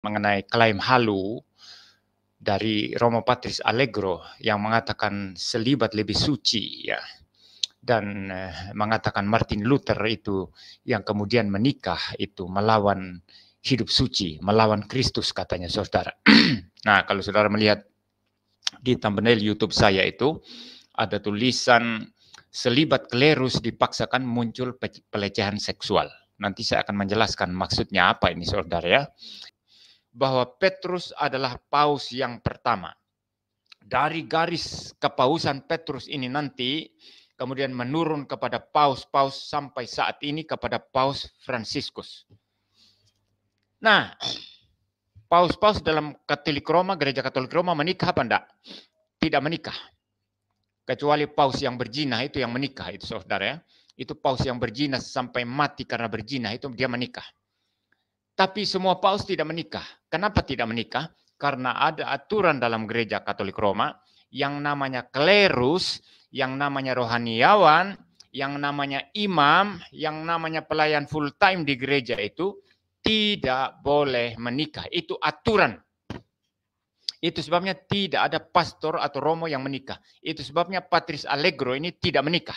mengenai klaim halu dari Romo Patris Allegro yang mengatakan selibat lebih suci, ya, dan mengatakan Martin Luther itu yang kemudian menikah itu melawan hidup suci, melawan Kristus, katanya saudara. Nah, kalau saudara melihat di thumbnail YouTube saya itu ada tulisan selibat klerus dipaksakan muncul pelecehan seksual. Nanti saya akan menjelaskan maksudnya apa ini, saudara, ya. Bahwa Petrus adalah paus yang pertama. Dari garis kepausan Petrus ini nanti kemudian menurun kepada paus-paus sampai saat ini kepada Paus Fransiskus. Nah, paus-paus dalam Katolik Roma, Gereja Katolik Roma menikah apa enggak? Tidak menikah. Kecuali paus yang berzina itu yang menikah, itu saudara, ya. Itu paus yang berzina sampai mati karena berzina, itu dia menikah. Tapi semua paus tidak menikah. Kenapa tidak menikah? Karena ada aturan dalam Gereja Katolik Roma yang namanya klerus, yang namanya rohaniawan, yang namanya imam, yang namanya pelayan full time di gereja itu tidak boleh menikah. Itu aturan. Itu sebabnya tidak ada pastor atau romo yang menikah. Itu sebabnya Patris Allegro ini tidak menikah.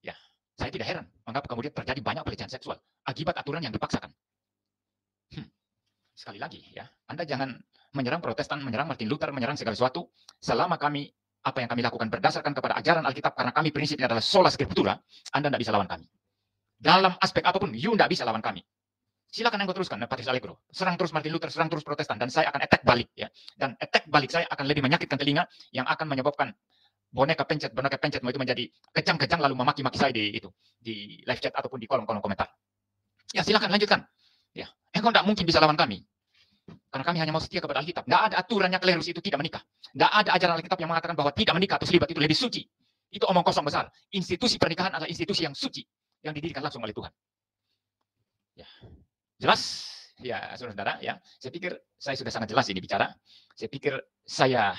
Ya, saya tidak heran mengapa kemudian terjadi banyak pelecehan seksual akibat aturan yang dipaksakan. Sekali lagi, ya, Anda jangan menyerang Protestan, menyerang Martin Luther, menyerang segala sesuatu. Selama kami, apa yang kami lakukan berdasarkan kepada ajaran Alkitab, karena kami prinsipnya adalah sola scriptura, Anda tidak bisa lawan kami. Dalam aspek apapun, you tidak bisa lawan kami. Silakan engkau teruskan, Patris Allegro. Serang terus Martin Luther, serang terus Protestan, dan saya akan attack balik, ya. Dan attack balik saya akan lebih menyakitkan telinga, yang akan menyebabkan boneka pencet mau itu menjadi kejang-kejang lalu memaki-maki saya di live chat ataupun di kolom-kolom komentar. Ya, silakan lanjutkan. Ya, engkau tidak mungkin bisa lawan kami. Karena kami hanya mau setia kepada Alkitab. Tidak ada aturannya klerus itu tidak menikah. Tidak ada ajaran Alkitab yang mengatakan bahwa tidak menikah atau selibat itu lebih suci. Itu omong kosong besar. Institusi pernikahan adalah institusi yang suci, yang didirikan langsung oleh Tuhan. Ya. Jelas? Ya, saudara, ya. Saya pikir saya sudah sangat jelas ini bicara. Saya pikir saya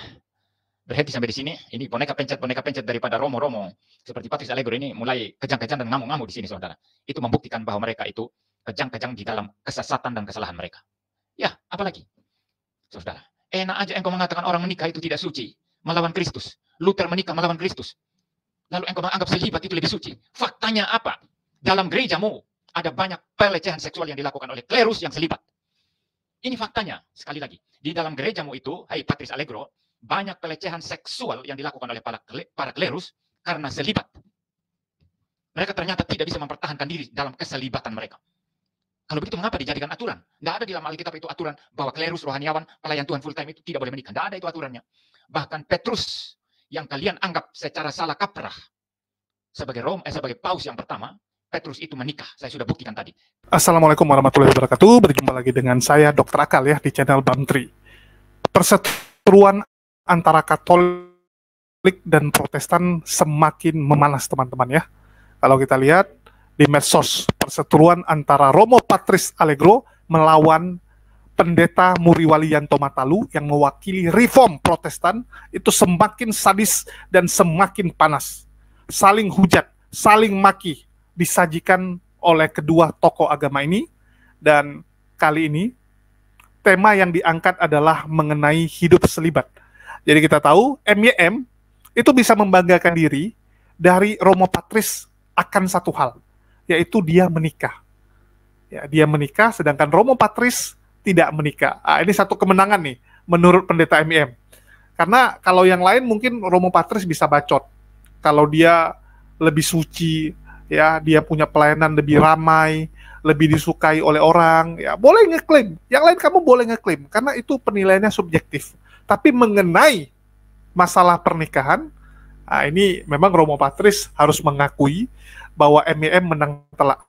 berhenti sampai di sini. Ini boneka pencet daripada romo-romo seperti Patris Allegro ini mulai kejang-kejang dan ngamuk-ngamuk di sini, saudara. Itu membuktikan bahwa mereka itu kejang-kejang di dalam kesesatan dan kesalahan mereka. Ya, apalagi? Saudara, enak aja engkau mengatakan orang menikah itu tidak suci, melawan Kristus. Luther menikah melawan Kristus. Lalu engkau menganggap selibat itu lebih suci. Faktanya apa? Dalam gerejamu ada banyak pelecehan seksual yang dilakukan oleh klerus yang selibat. Ini faktanya. Sekali lagi, di dalam gerejamu itu, hai Patris Allegro, banyak pelecehan seksual yang dilakukan oleh para klerus karena selibat. Mereka ternyata tidak bisa mempertahankan diri dalam keselibatan mereka. Kalau begitu mengapa dijadikan aturan? Tidak ada di dalam Alkitab itu aturan bahwa klerus rohaniawan, pelayan Tuhan full time itu tidak boleh menikah. Tidak ada itu aturannya. Bahkan Petrus yang kalian anggap secara salah kaprah sebagai paus yang pertama, Petrus itu menikah. Saya sudah buktikan tadi. Assalamualaikum warahmatullahi wabarakatuh. Berjumpa lagi dengan saya Dr. Akal, ya, di channel BAMTRI. Perseteruan antara Katolik dan Protestan semakin memanas, teman-teman, ya. Kalau kita lihat di medsos, perseteruan antara Romo Patris Allegro melawan Pendeta Muriwalianto Matalu yang mewakili Reform Protestan itu semakin sadis dan semakin panas. Saling hujat, saling maki disajikan oleh kedua tokoh agama ini, dan kali ini tema yang diangkat adalah mengenai hidup selibat. Jadi kita tahu MYM itu bisa membanggakan diri dari Romo Patris akan satu hal, yaitu dia menikah. Ya, dia menikah, sedangkan Romo Patris tidak menikah. Ini satu kemenangan nih, menurut pendeta MIM. Karena kalau yang lain mungkin Romo Patris bisa bacot. Kalau dia lebih suci, ya, dia punya pelayanan lebih ramai, lebih disukai oleh orang, ya boleh ngeklaim. Yang lain kamu boleh ngeklaim, karena itu penilaiannya subjektif. Tapi mengenai masalah pernikahan, ini memang Romo Patris harus mengakui bahwa MYM menang telak.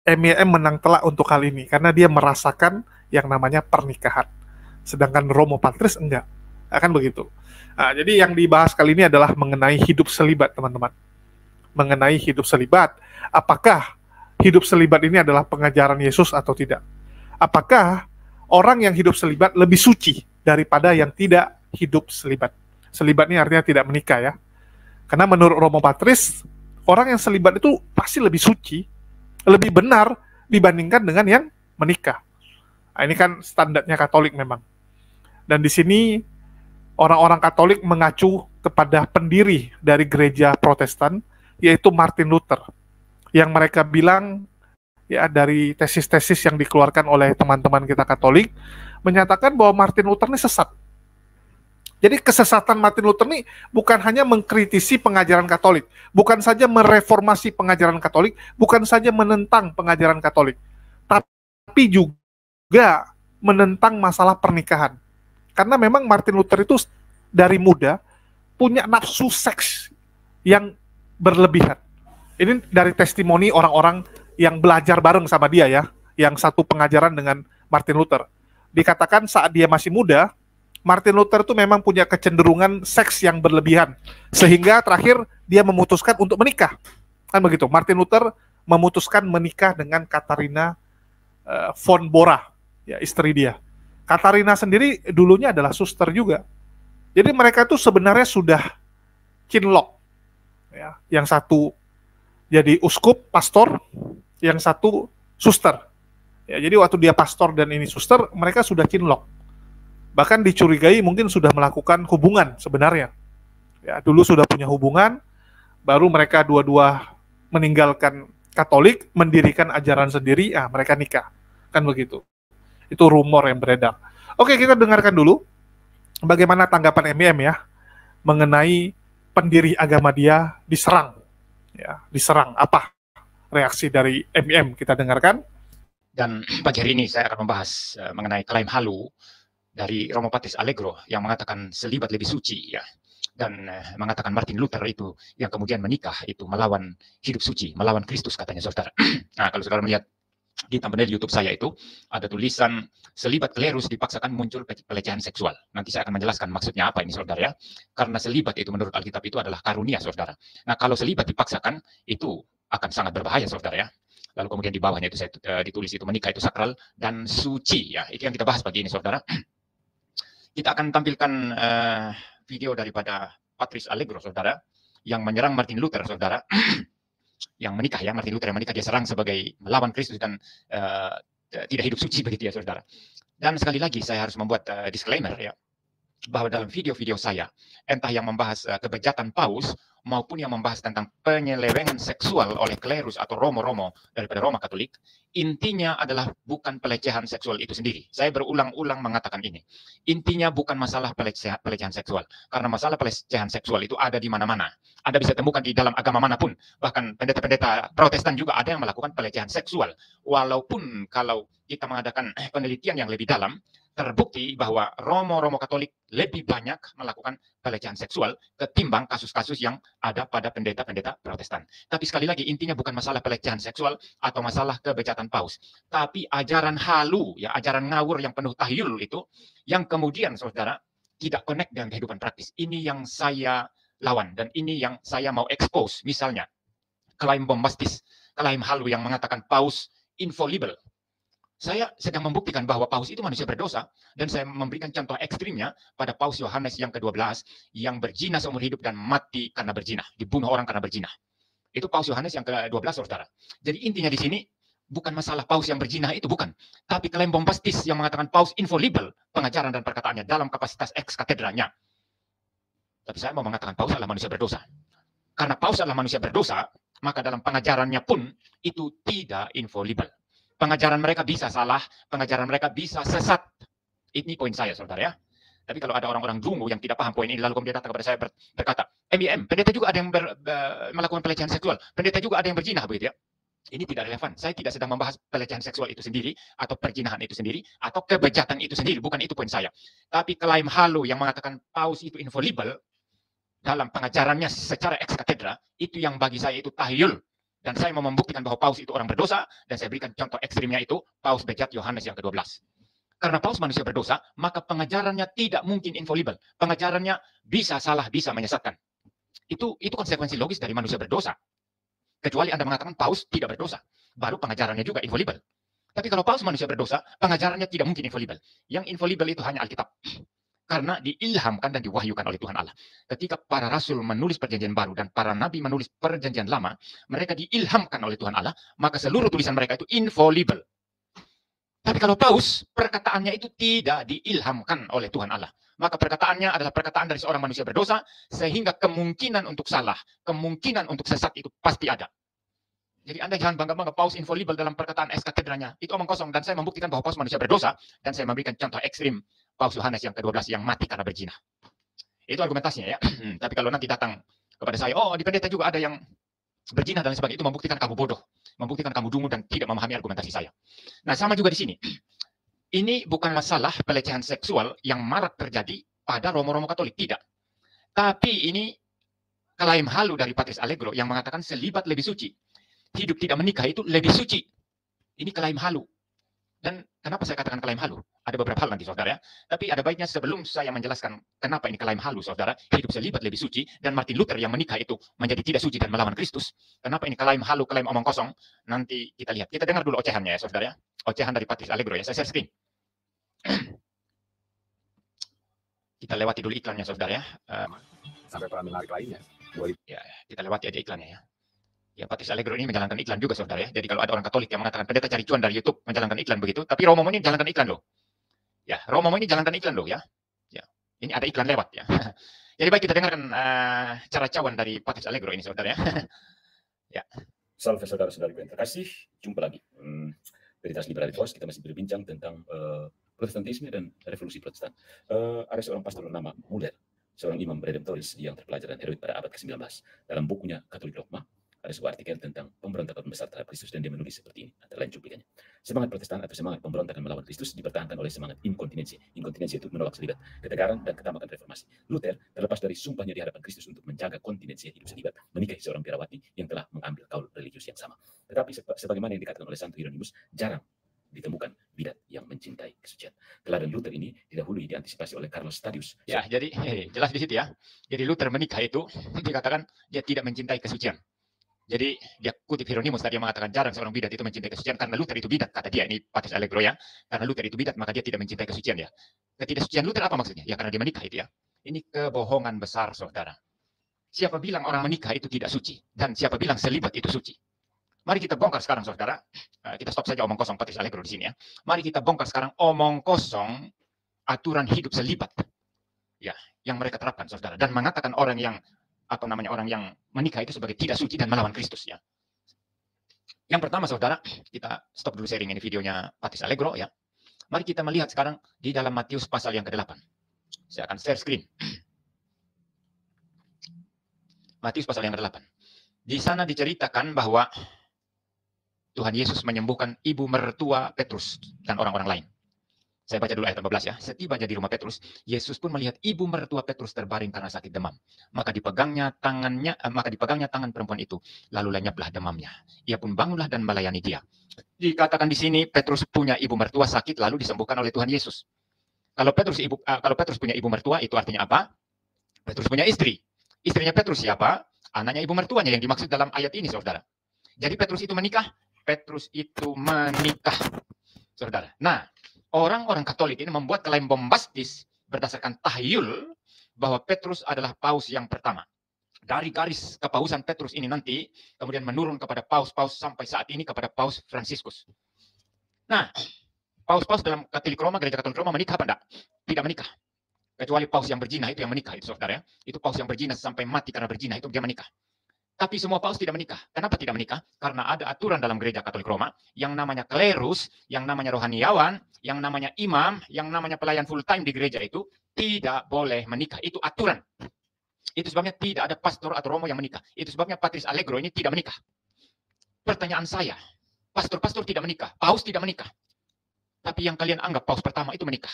MYM menang telak untuk hal ini, karena dia merasakan yang namanya pernikahan. Sedangkan Romo Patris enggak. Akan begitu. Jadi yang dibahas kali ini adalah mengenai hidup selibat, teman-teman. Mengenai hidup selibat. Apakah hidup selibat ini adalah pengajaran Yesus atau tidak? Apakah orang yang hidup selibat lebih suci daripada yang tidak hidup selibat? Selibat ini artinya tidak menikah, ya. Karena menurut Romo Patris, orang yang selibat itu pasti lebih suci, lebih benar dibandingkan dengan yang menikah. Nah, ini kan standarnya Katolik memang. Dan di sini orang-orang Katolik mengacu kepada pendiri dari gereja Protestan, yaitu Martin Luther, yang mereka bilang ya dari tesis-tesis yang dikeluarkan oleh teman-teman kita Katolik menyatakan bahwa Martin Luther ini sesat. Jadi kesesatan Martin Luther ini bukan hanya mengkritisi pengajaran Katolik, bukan saja mereformasi pengajaran Katolik, bukan saja menentang pengajaran Katolik, tapi juga menentang masalah pernikahan. Karena memang Martin Luther itu dari muda punya nafsu seks yang berlebihan. Ini dari testimoni orang-orang yang belajar bareng sama dia ya, yang satu pengajaran dengan Martin Luther. Dikatakan saat dia masih muda, Martin Luther itu memang punya kecenderungan seks yang berlebihan, sehingga terakhir dia memutuskan untuk menikah. Kan begitu, Martin Luther memutuskan menikah dengan Katharina von Bora, ya istri dia. Katharina sendiri dulunya adalah suster juga. Jadi mereka tuh sebenarnya sudah kinlok. Ya, yang satu jadi uskup, pastor, yang satu suster. Ya, jadi waktu dia pastor dan ini suster, mereka sudah kinlok. Bahkan dicurigai mungkin sudah melakukan hubungan sebenarnya. Ya, dulu sudah punya hubungan, baru mereka dua-dua meninggalkan Katolik, mendirikan ajaran sendiri, mereka nikah. Kan begitu. Itu rumor yang beredar. Oke, kita dengarkan dulu bagaimana tanggapan MIM ya mengenai pendiri agama dia diserang. Ya, diserang. Apa reaksi dari MIM? Kita dengarkan. Dan pagi hari ini saya akan membahas mengenai klaim halu dari Romo Patris Allegro yang mengatakan selibat lebih suci ya. Dan mengatakan Martin Luther itu yang kemudian menikah itu melawan hidup suci, melawan Kristus katanya saudara. Nah, kalau saudara melihat di thumbnail YouTube saya itu ada tulisan selibat klerus dipaksakan muncul pelecehan seksual. Nanti saya akan menjelaskan maksudnya apa ini saudara ya. Karena selibat itu menurut Alkitab itu adalah karunia saudara. Nah, kalau selibat dipaksakan itu akan sangat berbahaya saudara ya. Lalu kemudian di bawahnya itu saya ditulis itu menikah itu sakral dan suci ya. Itu yang kita bahas pagi ini saudara. Kita akan tampilkan video daripada Patris Allegro saudara yang menyerang Martin Luther saudara. Yang menikah ya, Martin Luther yang menikah dia serang sebagai melawan Kristus dan tidak hidup suci begitu ya saudara. Dan sekali lagi saya harus membuat disclaimer ya, bahwa dalam video-video saya entah yang membahas kebejatan paus maupun yang membahas tentang penyelewengan seksual oleh klerus atau romo-romo daripada Roma Katolik, intinya adalah bukan pelecehan seksual itu sendiri. Saya berulang-ulang mengatakan ini. Intinya bukan masalah pelecehan seksual, karena masalah pelecehan seksual itu ada di mana-mana. Anda bisa temukan di dalam agama manapun, bahkan pendeta-pendeta Protestan juga ada yang melakukan pelecehan seksual. Walaupun kalau kita mengadakan penelitian yang lebih dalam, terbukti bahwa romo-romo Katolik lebih banyak melakukan pelecehan seksual ketimbang kasus-kasus yang ada pada pendeta-pendeta Protestan. Tapi sekali lagi intinya bukan masalah pelecehan seksual atau masalah kebejatan paus, tapi ajaran halu ya, ajaran ngawur yang penuh tahyul itu yang kemudian saudara tidak connect dengan kehidupan praktis. Ini yang saya lawan dan ini yang saya mau expose. Misalnya klaim bombastis, klaim halu yang mengatakan paus infallible. Saya sedang membuktikan bahwa paus itu manusia berdosa, dan saya memberikan contoh ekstrimnya pada Paus Yohanes yang ke-12 yang berzina seumur hidup dan mati karena berzina, dibunuh orang karena berzina. Itu Paus Yohanes yang ke-12 saudara. Jadi intinya di sini bukan masalah paus yang berzina itu bukan, tapi klaim bombastis yang mengatakan paus infallible pengajaran dan perkataannya dalam kapasitas ex katedranya. Tapi saya mau mengatakan paus adalah manusia berdosa. Karena paus adalah manusia berdosa, maka dalam pengajarannya pun itu tidak infallible. Pengajaran mereka bisa salah, pengajaran mereka bisa sesat. Ini poin saya, saudara ya. Tapi kalau ada orang-orang dungu yang tidak paham poin ini, lalu kemudian datang kepada saya berkata, MIM, pendeta juga ada yang melakukan pelecehan seksual, pendeta juga ada yang berzina, begitu ya. Ini tidak relevan. Saya tidak sedang membahas pelecehan seksual itu sendiri, atau perzinahan itu sendiri, atau kebejatan itu sendiri. Bukan itu poin saya. Tapi klaim halu yang mengatakan paus itu infallible, dalam pengajarannya secara ex katedra, itu yang bagi saya itu tahyul. Dan saya mau membuktikan bahwa paus itu orang berdosa, dan saya berikan contoh ekstrimnya itu paus bejat Yohanes yang ke-12. Karena paus manusia berdosa, maka pengajarannya tidak mungkin infallible. Pengajarannya bisa salah, bisa menyesatkan. Itu konsekuensi logis dari manusia berdosa. Kecuali Anda mengatakan paus tidak berdosa, baru pengajarannya juga infallible. Tapi kalau paus manusia berdosa, pengajarannya tidak mungkin infallible. Yang infallible itu hanya Alkitab. karena diilhamkan dan diwahyukan oleh Tuhan Allah. Ketika para rasul menulis perjanjian baru dan para nabi menulis perjanjian lama, mereka diilhamkan oleh Tuhan Allah, maka seluruh tulisan mereka itu infallible. Tapi kalau Paus, perkataannya itu tidak diilhamkan oleh Tuhan Allah. Maka perkataannya adalah perkataan dari seorang manusia berdosa, sehingga kemungkinan untuk salah, kemungkinan untuk sesat itu pasti ada. Jadi Anda jangan bangga-bangga Paus infallible dalam perkataan ex cathedranya. Itu omong kosong, dan saya membuktikan bahwa Paus manusia berdosa, dan saya memberikan contoh ekstrim Paus Yohanes yang ke-12 yang mati karena berzina. Itu argumentasinya ya. Tapi kalau nanti datang kepada saya, oh di pendeta juga ada yang berzina dan sebagainya, itu membuktikan kamu bodoh, membuktikan kamu dungu dan tidak memahami argumentasi saya. Nah, sama juga di sini. Ini bukan masalah pelecehan seksual yang marak terjadi pada Romo-Romo Katolik, tidak. Tapi ini klaim halu dari Patris Allegro yang mengatakan selibat lebih suci. Hidup tidak menikah itu lebih suci. Ini klaim halu. Dan kenapa saya katakan klaim halu? Ada beberapa hal nanti, saudara ya. Tapi ada baiknya sebelum saya menjelaskan kenapa ini klaim halu, saudara, hidup selibat lebih suci, dan Martin Luther yang menikah itu menjadi tidak suci dan melawan Kristus. Kenapa ini klaim halu, klaim omong kosong? Nanti kita lihat. Kita dengar dulu ocehannya ya, saudara ya. Ocehan dari Patris Allegro ya. Saya share screen. Kita lewati dulu iklannya, saudara ya. Sampai peran menarik lainnya. Ya, kita lewati aja iklannya ya. Ya, Patris Allegro ini menjalankan iklan juga, saudara ya. Jadi kalau ada orang Katolik yang mengatakan pendeta cari cuan dari YouTube menjalankan iklan begitu, tapi Romo ini jalankan iklan loh. Ya, Romo ini jalankan iklan loh ya. Ya, ini ada iklan lewat ya. Jadi baik kita dengarkan cara cawan dari Patris Allegro ini, saudara ya. Ya. Salve saudara-saudari yang terkasih, jumpa lagi. Veritas Liberalitas, kita masih berbincang tentang Protestantisme dan revolusi Protestan. Ada seorang pastor bernama Muller, seorang imam redemptoris yang terpelajar dan heroik pada abad ke-19. Dalam bukunya Katolik Dogma, ada sebuah artikel tentang pemberontakan besar terhadap Kristus, dan dia menulis seperti ini, antara lain cuplikannya. Semangat Protestan atau semangat pemberontakan melawan Kristus dipertahankan oleh semangat inkontinensi. Inkontinensi itu menolak selibat, ketegaran, dan ketamakan reformasi. Luther, terlepas dari sumpahnya di hadapan Kristus untuk menjaga kontinensi hidup selibat, menikahi seorang biarawati yang telah mengambil kaul religius yang sama. Tetapi sebagaimana yang dikatakan oleh Santo Hieronymus, jarang ditemukan bidat yang mencintai kesucian. Teladan Luther ini didahului diantisipasi oleh Carlos Stadius. Ya, jadi jelas di situ ya. Jadi Luther menikah itu dikatakan dia tidak mencintai kesucian. Jadi dia kutip Hieronymus tadi yang mengatakan jarang seorang bidat itu mencintai kesucian, karena Luther itu bidat, kata dia. Ini Patris Allegro ya. Karena Luther itu bidat, maka dia tidak mencintai kesucian ya. Ketidaksucian Luther apa maksudnya? Ya karena dia menikah itu ya. Ini kebohongan besar, saudara. Siapa bilang orang menikah itu tidak suci? Dan siapa bilang selibat itu suci? Mari kita bongkar sekarang, saudara. Kita stop saja omong kosong Patris Allegro di sini ya. Mari kita bongkar sekarang omong kosong aturan hidup selibat. Ya, yang mereka terapkan, saudara. Dan mengatakan orang yang orang yang menikah itu sebagai tidak suci dan melawan Kristus ya. Yang pertama, saudara, kita stop dulu sharing ini videonya Patris Allegro ya. Mari kita melihat sekarang di dalam Matius pasal yang ke-8. Saya akan share screen. Matius pasal yang ke-8. Di sana diceritakan bahwa Tuhan Yesus menyembuhkan ibu mertua Petrus dan orang-orang lain. Saya baca dulu ayat 14 ya. Setibanya di rumah Petrus, Yesus pun melihat ibu mertua Petrus terbaring karena sakit demam. Maka dipegangnya tangan perempuan itu, lalu lenyaplah demamnya. Ia pun bangunlah dan melayani dia. Dikatakan di sini Petrus punya ibu mertua sakit lalu disembuhkan oleh Tuhan Yesus. Kalau Petrus punya ibu mertua, itu artinya apa? Petrus punya istri. Istrinya Petrus siapa? Anaknya ibu mertuanya yang dimaksud dalam ayat ini, saudara. Jadi Petrus itu menikah. Petrus itu menikah, saudara. Nah, orang-orang Katolik ini membuat klaim bombastis berdasarkan tahyul bahwa Petrus adalah paus yang pertama. Dari garis kepausan Petrus ini nanti kemudian menurun kepada paus-paus sampai saat ini kepada Paus Fransiskus. Nah, paus-paus dalam Katolik Roma, gereja Katolik Roma menikah apa enggak? Tidak menikah. Kecuali paus yang berzina itu yang menikah, itu saudara ya. Itu paus yang berzina sampai mati karena berzina itu dia menikah. Tapi semua paus tidak menikah. Kenapa tidak menikah? Karena ada aturan dalam gereja Katolik Roma yang namanya klerus, yang namanya rohaniawan, yang namanya imam, yang namanya pelayan full time di gereja itu tidak boleh menikah. Itu aturan. Itu sebabnya tidak ada pastor atau romo yang menikah. Itu sebabnya Patris Allegro ini tidak menikah. Pertanyaan saya, pastor-pastor tidak menikah, paus tidak menikah. Tapi yang kalian anggap paus pertama itu menikah.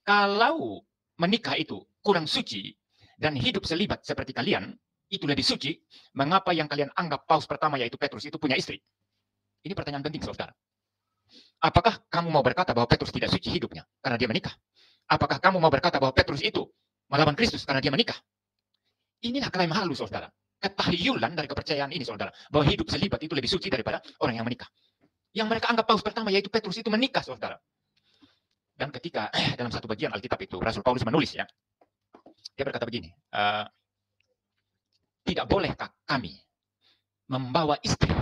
Kalau menikah itu kurang suci dan hidup selibat seperti kalian, itu lebih suci, mengapa yang kalian anggap paus pertama yaitu Petrus itu punya istri? Ini pertanyaan penting, saudara. Apakah kamu mau berkata bahwa Petrus tidak suci hidupnya karena dia menikah? Apakah kamu mau berkata bahwa Petrus itu melawan Kristus karena dia menikah? Inilah klaim halu, saudara. Ketahyulan dari kepercayaan ini, saudara, bahwa hidup selibat itu lebih suci daripada orang yang menikah. Yang mereka anggap paus pertama yaitu Petrus itu menikah, saudara. Dan ketika dalam satu bagian Alkitab itu Rasul Paulus menulis ya, dia berkata begini, tidak bolehkah kami membawa istri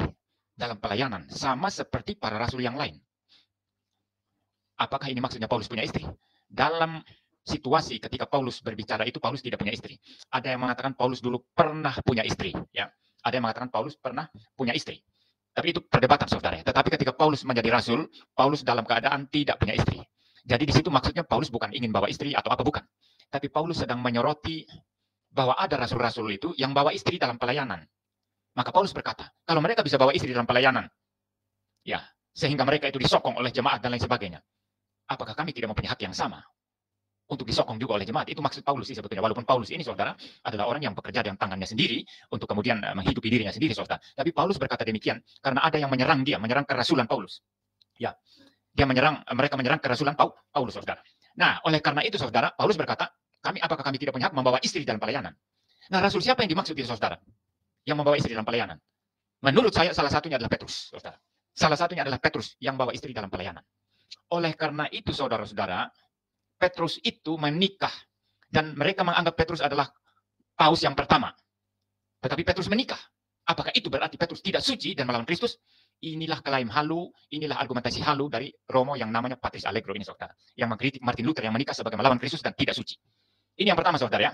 dalam pelayanan sama seperti para rasul yang lain? Apakah ini maksudnya Paulus punya istri? Dalam situasi ketika Paulus berbicara itu, Paulus tidak punya istri. Ada yang mengatakan Paulus dulu pernah punya istri, ya. Ada yang mengatakan Paulus pernah punya istri. Tapi itu perdebatan, saudara. Tetapi ketika Paulus menjadi rasul, Paulus dalam keadaan tidak punya istri. Jadi di situ maksudnya Paulus bukan ingin bawa istri atau apa, bukan. Tapi Paulus sedang menyoroti bahwa ada rasul-rasul itu yang bawa istri dalam pelayanan. Maka Paulus berkata, kalau mereka bisa bawa istri dalam pelayanan, ya, sehingga mereka itu disokong oleh jemaat dan lain sebagainya, apakah kami tidak mempunyai hak yang sama untuk disokong juga oleh jemaat? Itu maksud Paulus sih sebetulnya. Walaupun Paulus ini, saudara, adalah orang yang bekerja dengan tangannya sendiri untuk kemudian menghidupi dirinya sendiri, saudara. Tapi Paulus berkata demikian karena ada yang menyerang dia, menyerang kerasulan Paulus. Ya, mereka menyerang kerasulan Paulus, saudara. Nah, oleh karena itu, saudara, Paulus berkata, apakah kami tidak punya hak membawa istri dalam pelayanan? Nah, rasul siapa yang dimaksud itu, saudara? Yang membawa istri dalam pelayanan? Menurut saya salah satunya adalah Petrus, saudara. Salah satunya adalah Petrus yang bawa istri dalam pelayanan. Oleh karena itu, saudara-saudara, Petrus itu menikah. Dan mereka menganggap Petrus adalah paus yang pertama. Tetapi Petrus menikah. Apakah itu berarti Petrus tidak suci dan melawan Kristus? Inilah klaim halu, inilah argumentasi halu dari Romo yang namanya Patris Allegro ini, saudara. Yang mengkritik Martin Luther yang menikah sebagai melawan Kristus dan tidak suci. Ini yang pertama, saudara, ya.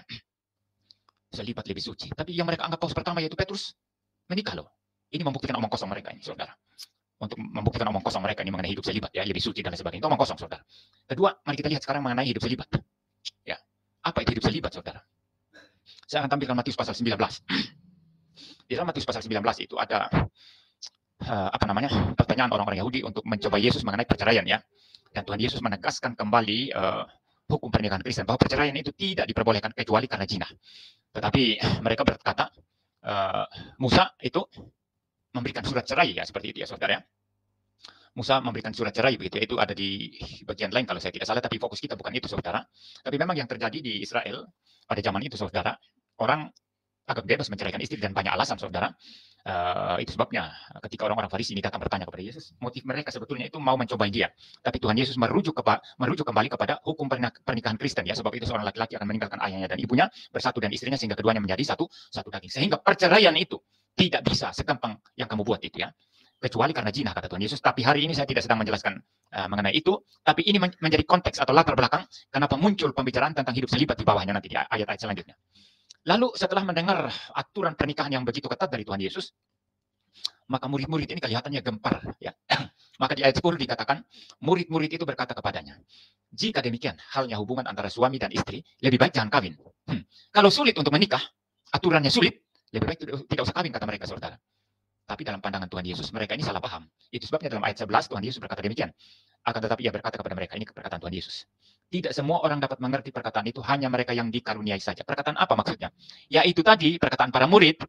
Selibat lebih suci. Tapi yang mereka anggap paus pertama yaitu Petrus menikah loh. Ini membuktikan omong kosong mereka ini, saudara. Untuk membuktikan omong kosong mereka ini mengenai hidup selibat, ya, lebih suci dan lain sebagainya. Itu omong kosong, saudara. Kedua, mari kita lihat sekarang mengenai hidup selibat. Ya, apa itu hidup selibat, saudara? Saya akan tampilkan Matius pasal 19. Di dalam Matius pasal 19 itu ada pertanyaan orang-orang Yahudi untuk mencoba Yesus mengenai perceraian, ya. Dan Tuhan Yesus menegaskan kembali hukum pernikahan Kristen bahwa perceraian itu tidak diperbolehkan kecuali karena zina. Tetapi mereka berkata Musa itu memberikan surat cerai, ya, seperti itu, ya, saudara, ya. Musa memberikan surat cerai begitu, itu ada di bagian lain kalau saya tidak salah, tapi fokus kita bukan itu, saudara. Tapi memang yang terjadi di Israel pada zaman itu, saudara, orang agak bebas menceraikan istri dan banyak alasan, saudara. Itu sebabnya ketika orang-orang Farisi ini datang bertanya kepada Yesus, motif mereka sebetulnya itu mau mencobai dia. Tapi Tuhan Yesus merujuk kembali kepada hukum pernikahan Kristen, ya. Sebab itu seorang laki-laki akan meninggalkan ayahnya dan ibunya, bersatu dengan istrinya sehingga keduanya menjadi satu daging. Sehingga perceraian itu tidak bisa segampang yang kamu buat itu, ya. Kecuali karena zina, kata Tuhan Yesus. Tapi hari ini saya tidak sedang menjelaskan mengenai itu. Tapi ini menjadi konteks atau latar belakang kenapa muncul pembicaraan tentang hidup selibat di bawahnya nanti di ayat-ayat selanjutnya. Lalu setelah mendengar aturan pernikahan yang begitu ketat dari Tuhan Yesus, maka murid-murid ini kelihatannya gempar, ya. Maka di ayat 10 dikatakan, murid-murid itu berkata kepadanya, jika demikian halnya hubungan antara suami dan istri, lebih baik jangan kawin. Kalau sulit untuk menikah, aturannya sulit, lebih baik tidak usah kawin, kata mereka, saudara. Tapi dalam pandangan Tuhan Yesus, mereka ini salah paham. Itu sebabnya dalam ayat 11 Tuhan Yesus berkata demikian. Akan tetapi ia berkata kepada mereka, ini perkataan Tuhan Yesus, tidak semua orang dapat mengerti perkataan itu, hanya mereka yang dikaruniai saja. Perkataan apa maksudnya? Yaitu tadi perkataan para murid,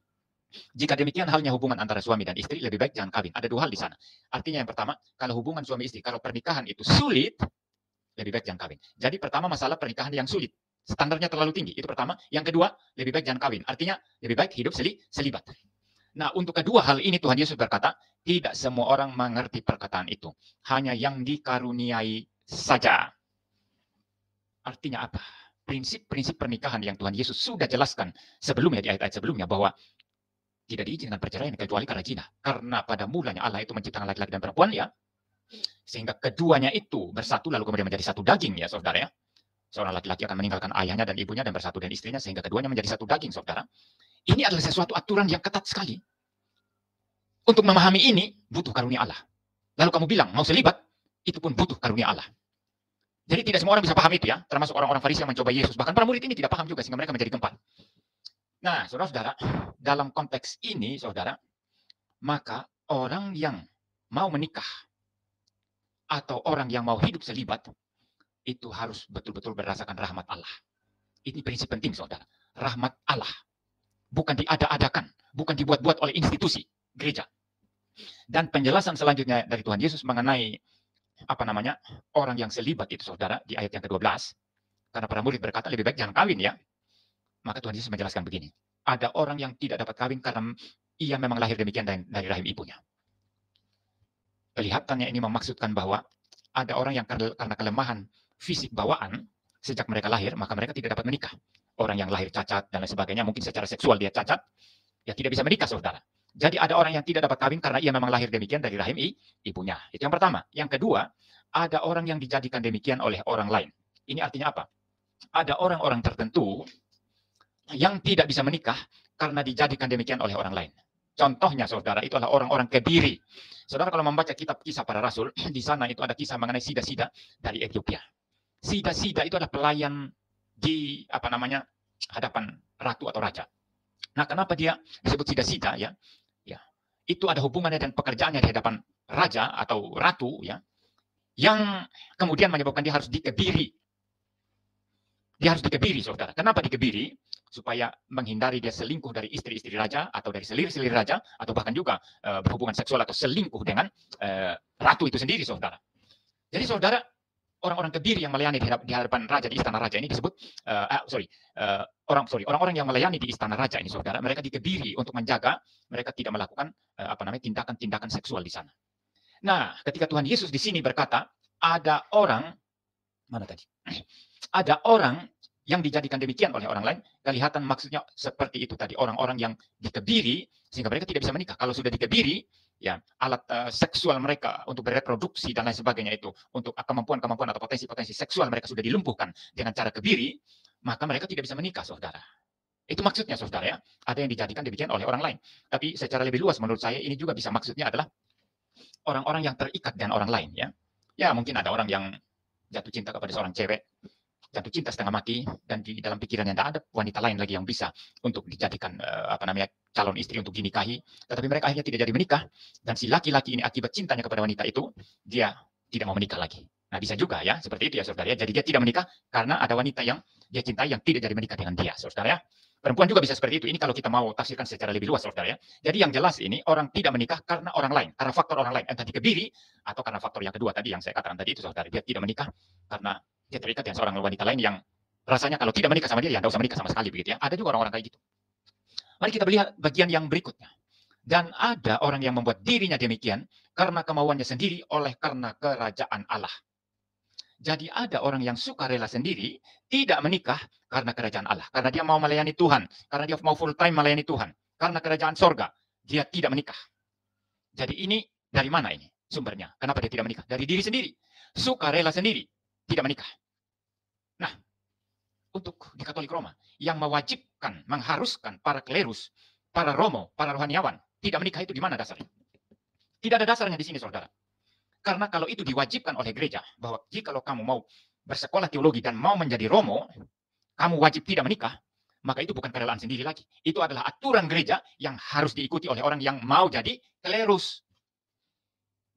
jika demikian halnya hubungan antara suami dan istri, lebih baik jangan kawin. Ada dua hal di sana. Artinya yang pertama, kalau hubungan suami istri, kalau pernikahan itu sulit, lebih baik jangan kawin. Jadi pertama masalah pernikahan yang sulit, standarnya terlalu tinggi. Itu pertama. Yang kedua, lebih baik jangan kawin. Artinya lebih baik hidup selibat. Nah, untuk kedua hal ini Tuhan Yesus berkata, tidak semua orang mengerti perkataan itu. Hanya yang dikaruniai saja. Artinya apa? Prinsip-prinsip pernikahan yang Tuhan Yesus sudah jelaskan sebelumnya di ayat-ayat sebelumnya bahwa tidak diizinkan perceraian kecuali karena zina. Karena pada mulanya Allah itu menciptakan laki-laki dan perempuan, ya. Sehingga keduanya itu bersatu lalu kemudian menjadi satu daging, ya, saudara, ya. Seorang laki-laki akan meninggalkan ayahnya dan ibunya dan bersatu dengan istrinya sehingga keduanya menjadi satu daging, saudara. Ini adalah sesuatu aturan yang ketat sekali. Untuk memahami ini butuh karunia Allah. Lalu kamu bilang mau selibat, itu pun butuh karunia Allah. Jadi tidak semua orang bisa paham itu, ya, termasuk orang-orang Farisi yang mencoba Yesus. Bahkan para murid ini tidak paham juga sehingga mereka menjadi gempar. Nah, saudara-saudara, dalam konteks ini, saudara, maka orang yang mau menikah atau orang yang mau hidup selibat itu harus betul-betul merasakan rahmat Allah. Ini prinsip penting, saudara. Rahmat Allah. Bukan diada-adakan, bukan dibuat-buat oleh institusi gereja. Dan penjelasan selanjutnya dari Tuhan Yesus mengenai orang yang selibat itu, saudara, di ayat yang ke-12. Karena para murid berkata lebih baik jangan kawin, ya. Maka Tuhan Yesus menjelaskan begini. Ada orang yang tidak dapat kawin karena ia memang lahir demikian dari rahim ibunya. Kelihatannya ini memaksudkan bahwa ada orang yang karena kelemahan fisik bawaan sejak mereka lahir, maka mereka tidak dapat menikah. Orang yang lahir cacat dan lain sebagainya, mungkin secara seksual dia cacat, ya tidak bisa menikah, saudara. Jadi ada orang yang tidak dapat kawin karena ia memang lahir demikian dari rahim ibunya. Itu yang pertama. Yang kedua, ada orang yang dijadikan demikian oleh orang lain. Ini artinya apa? Ada orang-orang tertentu yang tidak bisa menikah karena dijadikan demikian oleh orang lain. Contohnya, saudara, itu adalah orang-orang kebiri. Saudara kalau membaca kitab Kisah Para Rasul, di sana itu ada kisah mengenai Sida-Sida dari Ethiopia. Sida-Sida itu adalah pelayan di hadapan ratu atau raja. Nah, kenapa dia disebut Sida-Sida ya? Ya, itu ada hubungannya dan pekerjaannya di hadapan raja atau ratu ya, yang kemudian menyebabkan dia harus dikebiri. Dia harus dikebiri, saudara. Kenapa dikebiri? Supaya menghindari dia selingkuh dari istri-istri raja atau dari selir-selir raja, atau bahkan juga berhubungan seksual atau selingkuh dengan ratu itu sendiri, saudara. Jadi, saudara, orang-orang kebiri yang melayani di hadapan raja di istana raja ini disebut orang-orang yang melayani di istana raja ini, saudara, mereka dikebiri untuk menjaga mereka tidak melakukan tindakan-tindakan seksual di sana. Nah, ketika Tuhan Yesus di sini berkata, ada orang yang dijadikan demikian oleh orang lain, kelihatan maksudnya seperti itu tadi, orang-orang yang dikebiri sehingga mereka tidak bisa menikah. Kalau sudah dikebiri, ya alat seksual mereka untuk bereproduksi dan lain sebagainya itu, untuk kemampuan-kemampuan atau potensi-potensi seksual mereka sudah dilumpuhkan dengan cara kebiri, maka mereka tidak bisa menikah, saudara. Itu maksudnya, saudara ya. Ada yang dijadikan demikian oleh orang lain. Tapi secara lebih luas menurut saya ini juga bisa maksudnya adalah orang-orang yang terikat dengan orang lain ya. Ya mungkin ada orang yang jatuh cinta kepada seorang cewek, jatuh cinta setengah mati, dan di dalam pikirannya tidak ada wanita lain lagi yang bisa untuk dijadikan calon istri untuk dinikahi, tetapi mereka akhirnya tidak jadi menikah, dan si laki-laki ini akibat cintanya kepada wanita itu, dia tidak mau menikah lagi. Nah, bisa juga ya, seperti itu ya, saudara ya. Jadi dia tidak menikah karena ada wanita yang dia cintai yang tidak jadi menikah dengan dia, saudara ya. Perempuan juga bisa seperti itu. Ini kalau kita mau tafsirkan secara lebih luas, saudara ya. Jadi yang jelas ini, orang tidak menikah karena orang lain, karena faktor orang lain, entah dikebiri, atau karena faktor yang kedua tadi yang saya katakan tadi itu, saudara. Dia tidak menikah karena dia terikat dengan seorang wanita lain yang rasanya kalau tidak menikah sama dia, ya tidak usah menikah sama sekali, begitu ya. Ada juga orang-orang kayak gitu. Mari kita lihat bagian yang berikutnya. Dan ada orang yang membuat dirinya demikian karena kemauannya sendiri oleh karena kerajaan Allah. Jadi ada orang yang suka rela sendiri, tidak menikah karena kerajaan Allah. Karena dia mau melayani Tuhan. Karena dia mau full time melayani Tuhan. Karena kerajaan sorga, dia tidak menikah. Jadi ini dari mana ini sumbernya? Kenapa dia tidak menikah? Dari diri sendiri. Suka rela sendiri, tidak menikah. Nah, untuk di Katolik Roma, yang mewajibkan, mengharuskan para klerus, para romo, para rohaniawan, tidak menikah itu di mana dasarnya? Tidak ada dasarnya di sini, saudara. Karena kalau itu diwajibkan oleh gereja, bahwa jika kamu mau bersekolah teologi dan mau menjadi romo, kamu wajib tidak menikah, maka itu bukan kerelaan sendiri lagi. Itu adalah aturan gereja yang harus diikuti oleh orang yang mau jadi klerus.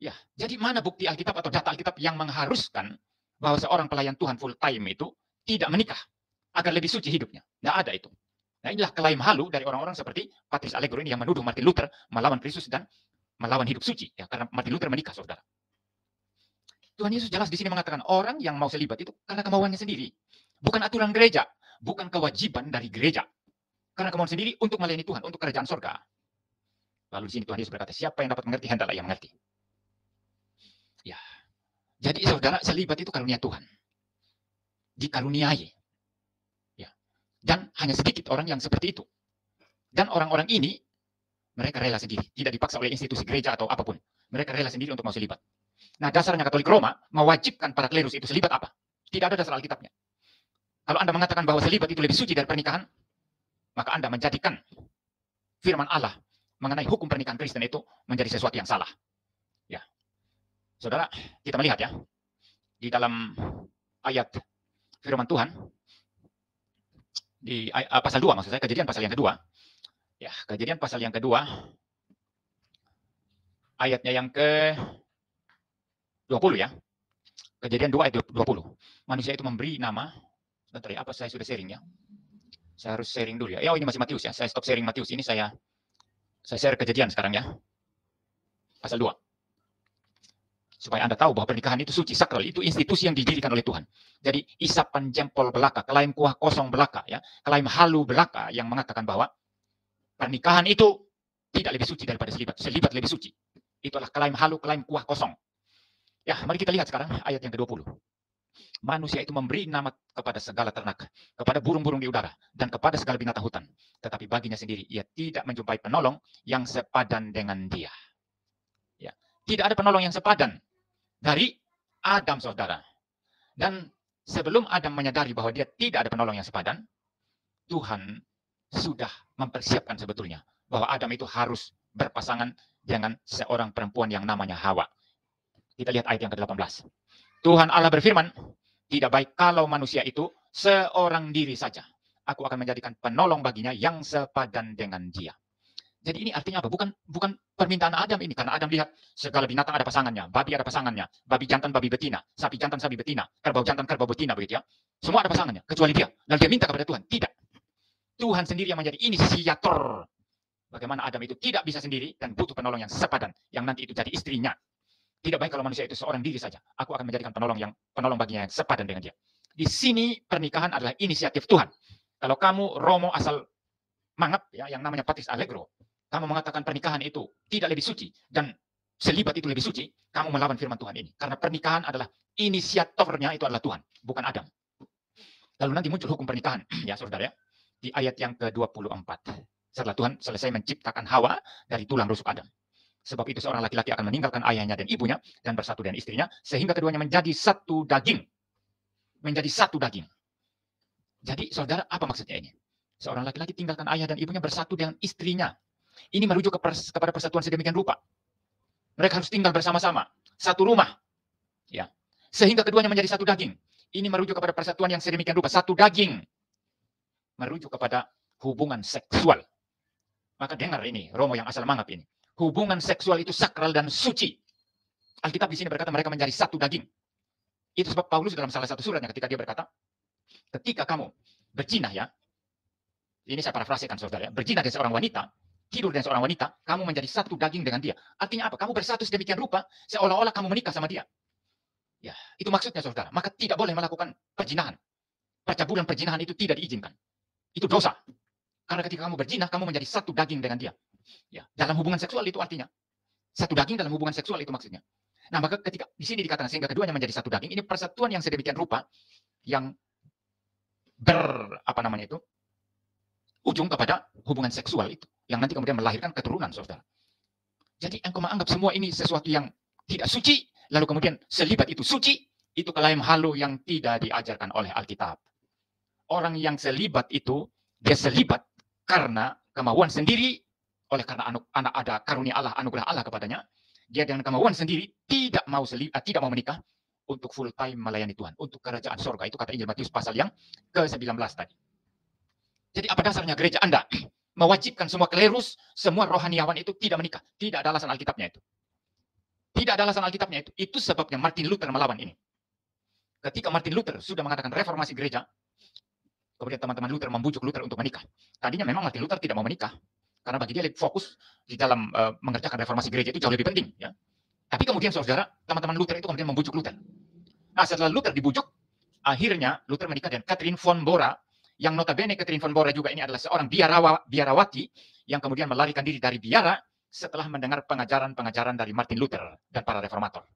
Ya, jadi mana bukti Alkitab atau data Alkitab yang mengharuskan bahwa seorang pelayan Tuhan full time itu tidak menikah agar lebih suci hidupnya? Tidak ada itu. Nah, inilah klaim halu dari orang-orang seperti Patrice Allegro ini yang menuduh Martin Luther melawan Kristus dan melawan hidup suci. Ya, karena Martin Luther menikah, saudara. Tuhan Yesus jelas di sini mengatakan orang yang mau selibat itu karena kemauannya sendiri. Bukan aturan gereja. Bukan kewajiban dari gereja. Karena kemauan sendiri untuk melayani Tuhan, untuk kerajaan sorga. Lalu di sini Tuhan Yesus berkata, siapa yang dapat mengerti, hendaklah yang mengerti. Ya. Jadi saudara, selibat itu karunia Tuhan. Dikaruniai. Ya. Dan hanya sedikit orang yang seperti itu. Dan orang-orang ini, mereka rela sendiri. Tidak dipaksa oleh institusi gereja atau apapun. Mereka rela sendiri untuk mau selibat. Nah, dasarnya Katolik Roma mewajibkan para klerus itu selibat apa? Tidak ada dasar Alkitabnya. Kalau Anda mengatakan bahwa selibat itu lebih suci dari pernikahan, maka Anda menjadikan firman Allah mengenai hukum pernikahan Kristen itu menjadi sesuatu yang salah. Ya. Saudara, kita melihat ya, di dalam ayat firman Tuhan, di pasal 2 maksud saya, Kejadian pasal yang kedua. Ya, Kejadian pasal yang kedua, ayatnya yang ke-20 ya. Kejadian 2 ayat 20. Manusia itu memberi nama, sebentar ya, apa saya sudah sharing ya? Saya harus sharing dulu ya. Ya, ini masih Matius ya. Saya stop sharing Matius ini, saya share Kejadian sekarang ya. Pasal 2. Supaya Anda tahu bahwa pernikahan itu suci, sakral, itu institusi yang didirikan oleh Tuhan. Jadi isapan jempol belaka, klaim kuah kosong belaka ya, klaim halu belaka yang mengatakan bahwa pernikahan itu tidak lebih suci daripada selibat. Selibat lebih suci. Itulah klaim halu, klaim kuah kosong. Ya, mari kita lihat sekarang ayat yang ke-20. Manusia itu memberi nama kepada segala ternak, kepada burung-burung di udara, dan kepada segala binatang hutan. Tetapi baginya sendiri, ia tidak menjumpai penolong yang sepadan dengan dia. Ya. Tidak ada penolong yang sepadan dari Adam, saudara. Dan sebelum Adam menyadari bahwa dia tidak ada penolong yang sepadan, Tuhan sudah mempersiapkan sebetulnya bahwa Adam itu harus berpasangan dengan seorang perempuan yang namanya Hawa. Kita lihat ayat yang ke-18. Tuhan Allah berfirman, tidak baik kalau manusia itu seorang diri saja. Aku akan menjadikan penolong baginya yang sepadan dengan dia. Jadi ini artinya apa? Bukan permintaan Adam ini. Karena Adam lihat segala binatang ada pasangannya. Babi ada pasangannya. Babi jantan, babi betina. Sapi jantan, sapi betina. Kerbau jantan, kerbau betina. Begitu ya. Semua ada pasangannya. Kecuali dia. Lalu dia minta kepada Tuhan. Tidak. Tuhan sendiri yang menjadi inisiator. Bagaimana Adam itu tidak bisa sendiri dan butuh penolong yang sepadan. Yang nanti itu jadi istrinya. Tidak baik kalau manusia itu seorang diri saja. Aku akan menjadikan penolong baginya yang sepadan dengan dia. Di sini pernikahan adalah inisiatif Tuhan. Kalau kamu Romo asal mangap, ya, yang namanya Patris Allegro, kamu mengatakan pernikahan itu tidak lebih suci dan selibat itu lebih suci, kamu melawan firman Tuhan ini. Karena pernikahan adalah inisiatornya itu adalah Tuhan, bukan Adam. Lalu nanti muncul hukum pernikahan, ya saudara ya, di ayat yang ke-24. Setelah Tuhan selesai menciptakan Hawa dari tulang rusuk Adam. Sebab itu seorang laki-laki akan meninggalkan ayahnya dan ibunya dan bersatu dengan istrinya sehingga keduanya menjadi satu daging. Menjadi satu daging. Jadi saudara, apa maksudnya ini? Seorang laki-laki tinggalkan ayah dan ibunya bersatu dengan istrinya. Ini merujuk kepada persatuan sedemikian rupa. Mereka harus tinggal bersama-sama, satu rumah. Ya. Sehingga keduanya menjadi satu daging. Ini merujuk kepada persatuan yang sedemikian rupa, satu daging. Merujuk kepada hubungan seksual. Maka dengar ini, Romo yang asal mangap ini. Hubungan seksual itu sakral dan suci. Alkitab di sini berkata mereka menjadi satu daging. Itu sebab Paulus dalam salah satu suratnya ketika dia berkata, ketika kamu berzina ya, ini saya parafrasekan saudara ya, berzina dengan seorang wanita, tidur dengan seorang wanita, kamu menjadi satu daging dengan dia. Artinya apa? Kamu bersatu sedemikian rupa, seolah-olah kamu menikah sama dia. Ya, itu maksudnya saudara. Maka tidak boleh melakukan perzinahan. Percabulan perzinahan itu tidak diizinkan. Itu dosa. Karena ketika kamu berzina, kamu menjadi satu daging dengan dia. Ya, dalam hubungan seksual itu artinya satu daging dalam hubungan seksual itu maksudnya. Nah, maka ketika di sini dikatakan sehingga keduanya menjadi satu daging, ini persatuan yang sedemikian rupa yang ujung kepada hubungan seksual itu yang nanti kemudian melahirkan keturunan, saudara. Jadi engkau menganggap semua ini sesuatu yang tidak suci, lalu kemudian selibat itu suci, itu klaim halu yang tidak diajarkan oleh Alkitab. Orang yang selibat itu dia selibat karena kemauan sendiri. Oleh karena anak ada karunia Allah, anugerah Allah kepadanya, dia dengan kemauan sendiri tidak mau menikah untuk full time melayani Tuhan, untuk kerajaan sorga. Itu kata Injil Matius pasal yang ke-19 tadi. Jadi apa dasarnya gereja Anda mewajibkan semua klerus, semua rohaniawan itu tidak menikah? Tidak ada alasan Alkitabnya itu. Tidak ada alasan Alkitabnya itu. Itu sebabnya Martin Luther melawan ini. Ketika Martin Luther sudah mengatakan reformasi gereja, kemudian teman-teman Luther membujuk Luther untuk menikah. Tadinya memang Martin Luther tidak mau menikah. Karena bagi dia fokus di dalam mengerjakan reformasi gereja itu jauh lebih penting. Ya. Tapi kemudian saudara, teman-teman Luther itu kemudian membujuk Luther. Nah setelah Luther dibujuk, akhirnya Luther menikah dengan Catherine von Bora, yang notabene Catherine von Bora juga ini adalah seorang biarawati, yang kemudian melarikan diri dari biara setelah mendengar pengajaran-pengajaran dari Martin Luther dan para reformator.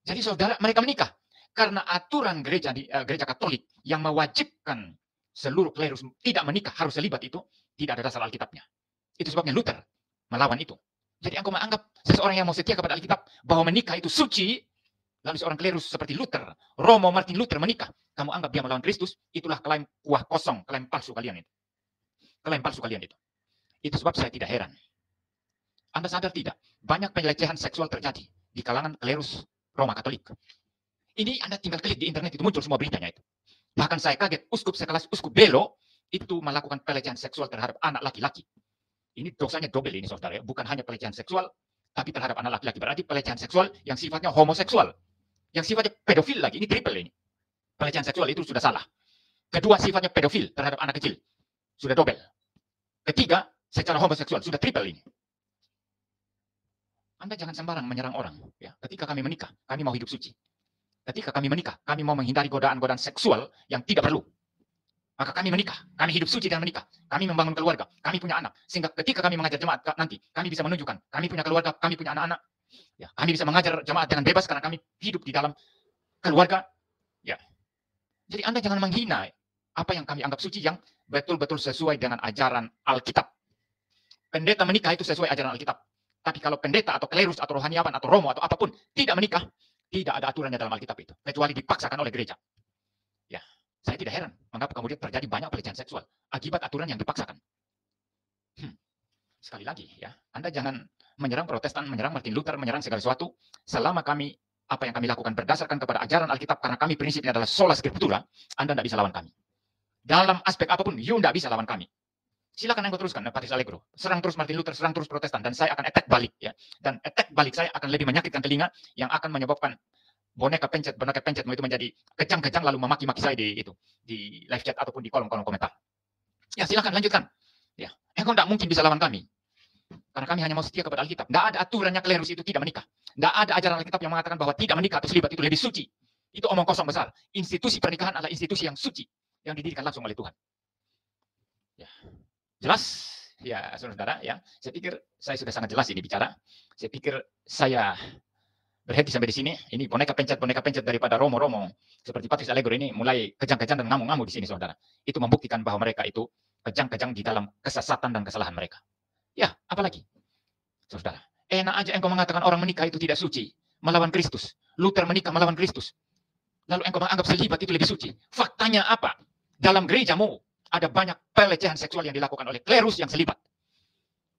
Jadi saudara, mereka menikah. Karena aturan gereja Katolik yang mewajibkan seluruh klerus tidak menikah, harus selibat itu, tidak ada dasar Alkitabnya. Itu sebabnya Luther melawan itu. Jadi engkau menganggap seseorang yang mau setia kepada Alkitab bahwa menikah itu suci, lalu seorang klerus seperti Luther, Romo Martin Luther menikah, kamu anggap dia melawan Kristus, itulah klaim kuah kosong, klaim palsu kalian itu. Klaim palsu kalian itu. Itu sebab saya tidak heran. Anda sadar tidak? Banyak pelecehan seksual terjadi di kalangan klerus Roma Katolik. Ini Anda tinggal klik di internet, itu muncul semua beritanya itu. Bahkan saya kaget, uskup sekelas Uskup Belo itu melakukan pelecehan seksual terhadap anak laki-laki. Ini dosanya double ini saudara ya. Bukan hanya pelecehan seksual, tapi terhadap anak laki-laki. Berarti pelecehan seksual yang sifatnya homoseksual. Yang sifatnya pedofil lagi. Ini triple ini. Pelecehan seksual itu sudah salah. Kedua, sifatnya pedofil terhadap anak kecil. Sudah double. Ketiga, secara homoseksual. Sudah triple ini. Anda jangan sembarang menyerang orang. Ya. Ketika kami menikah, kami mau hidup suci. Ketika kami menikah, kami mau menghindari godaan-godaan seksual yang tidak perlu. Maka kami menikah, kami hidup suci dengan menikah, kami membangun keluarga, kami punya anak. Sehingga ketika kami mengajar jemaat nanti, kami bisa menunjukkan, kami punya keluarga, kami punya anak-anak. Ya, kami bisa mengajar jemaat dengan bebas karena kami hidup di dalam keluarga. Ya, jadi Anda jangan menghina apa yang kami anggap suci yang betul-betul sesuai dengan ajaran Alkitab. Pendeta menikah itu sesuai ajaran Alkitab. Tapi kalau pendeta atau klerus atau rohaniawan atau romo atau apapun tidak menikah, tidak ada aturannya dalam Alkitab itu, kecuali dipaksakan oleh gereja. Ya, saya tidak heran mengapa kemudian terjadi banyak pelecehan seksual akibat aturan yang dipaksakan. Sekali lagi ya, Anda jangan menyerang Protestan, menyerang Martin Luther, menyerang segala sesuatu selama apa yang kami lakukan berdasarkan kepada ajaran Alkitab karena kami prinsipnya adalah sola scriptura, Anda tidak bisa lawan kami. Dalam aspek apapun, you tidak bisa lawan kami. Silakan engkau teruskan, Patrice Allegro. Serang terus Martin Luther, serang terus Protestan, dan saya akan attack balik ya. Dan attack balik saya akan lebih menyakitkan telinga yang akan menyebabkan boneka pencet itu menjadi kejang-kejang lalu memaki-maki saya di live chat ataupun di kolom-kolom komentar. Ya, silakan lanjutkan. Ya, engkau tidak mungkin bisa lawan kami. Karena kami hanya mau setia kepada Alkitab. Tidak ada aturannya klerus itu tidak menikah. Tidak ada ajaran Alkitab yang mengatakan bahwa tidak menikah atau selibat itu lebih suci. Itu omong kosong besar. Institusi pernikahan adalah institusi yang suci, yang didirikan langsung oleh Tuhan. Ya. Jelas? Ya, saudara-saudara, ya. Saya pikir saya sudah sangat jelas ini bicara. Saya pikir saya berhenti sampai di sini. Ini boneka pencet daripada romo-romo seperti Patrice Allegro ini mulai kejang-kejang dan ngamuk-ngamuk di sini, saudara. Itu membuktikan bahwa mereka itu kejang-kejang di dalam kesesatan dan kesalahan mereka. Ya, apalagi? Saudara, enak aja engkau mengatakan orang menikah itu tidak suci, melawan Kristus. Luther menikah melawan Kristus. Lalu engkau menganggap selibat itu lebih suci. Faktanya apa? Dalam gerejamu ada banyak pelecehan seksual yang dilakukan oleh klerus yang selibat.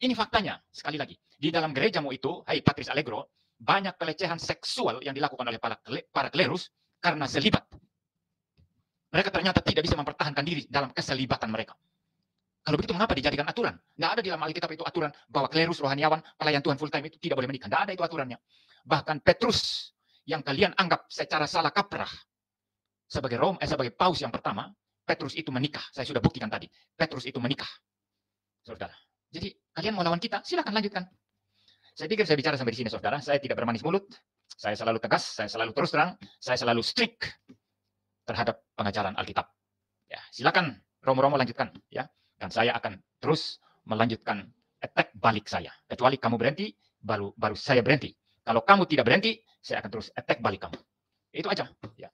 Ini faktanya. Sekali lagi, di dalam gerejamu itu, hai Patrice Allegro, banyak pelecehan seksual yang dilakukan oleh para klerus karena selibat. Mereka ternyata tidak bisa mempertahankan diri dalam keselibatan mereka. Kalau begitu mengapa dijadikan aturan? Tidak ada di dalam Alkitab itu aturan bahwa klerus, rohaniawan, pelayan Tuhan full time itu tidak boleh menikah. Tidak ada itu aturannya. Bahkan Petrus yang kalian anggap secara salah kaprah sebagai paus yang pertama, Petrus itu menikah. Saya sudah buktikan tadi. Petrus itu menikah. Saudara. Jadi kalian mau lawan kita, silakan lanjutkan. Saya pikir saya bicara sampai di sini, saudara. Saya tidak bermanis mulut. Saya selalu tegas, saya selalu terus terang, saya selalu strict terhadap pengajaran Alkitab. Ya, silakan romo-romo lanjutkan, ya. Dan saya akan terus melanjutkan attack balik saya. Kecuali kamu berhenti, baru saya berhenti. Kalau kamu tidak berhenti, saya akan terus attack balik kamu. Itu aja. Ya.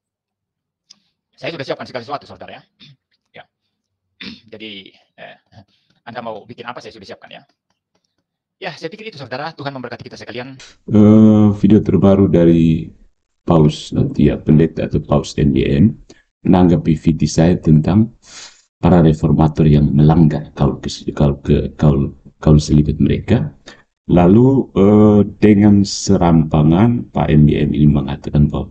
Saya sudah siapkan segala sesuatu, saudara ya. Ya. Jadi, Anda mau bikin apa, saya sudah siapkan ya. Ya, saya pikir itu, saudara. Tuhan memberkati kita sekalian. Video terbaru dari Paus nanti ya, pendeta atau Paus NBM, menanggapi video saya tentang para reformator yang melanggar kaul selibat mereka. Lalu dengan serampangan Pak NBM ini mengatakan bahwa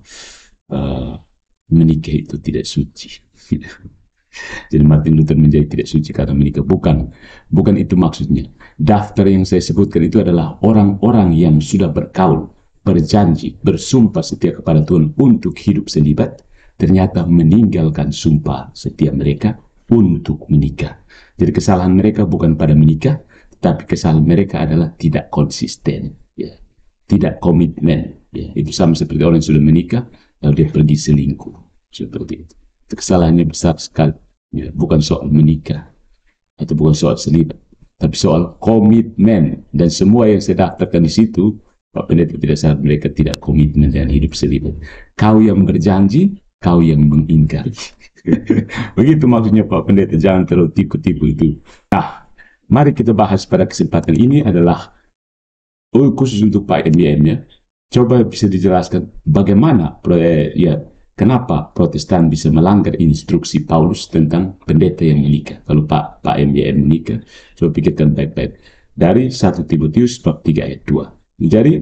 menikah itu tidak suci. Jadi Martin Luther menjadi tidak suci karena menikah. Bukan itu maksudnya. Daftar yang saya sebutkan itu adalah orang-orang yang sudah berkaul, berjanji, bersumpah setia kepada Tuhan untuk hidup selibat, ternyata meninggalkan sumpah setia mereka untuk menikah. Jadi kesalahan mereka bukan pada menikah, tapi kesalahan mereka adalah tidak konsisten, ya. Tidak komitmen. Ya. Itu sama seperti orang yang sudah menikah, lalu dia pergi selingkuh. Seperti itu. Kesalahannya besar sekali. Ya. Bukan soal menikah, atau bukan soal selibat, tapi soal komitmen. Dan semua yang saya daftarkan di situ, Pak Pendeta tidak salah, mereka tidak komitmen dengan hidup selibat. Kau yang berjanji, kau yang mengingkari. Begitu maksudnya Pak Pendeta, jangan terlalu tipu-tipu itu. Nah, mari kita bahas pada kesempatan ini adalah khusus untuk Pak NBM ya. Coba bisa dijelaskan bagaimana kenapa Protestan bisa melanggar instruksi Paulus tentang pendeta yang menikah. Kalau Pak NBM menikah, coba pikirkan baik-baik. Dari 1 Timotius bab 3 ayat 2. Jadi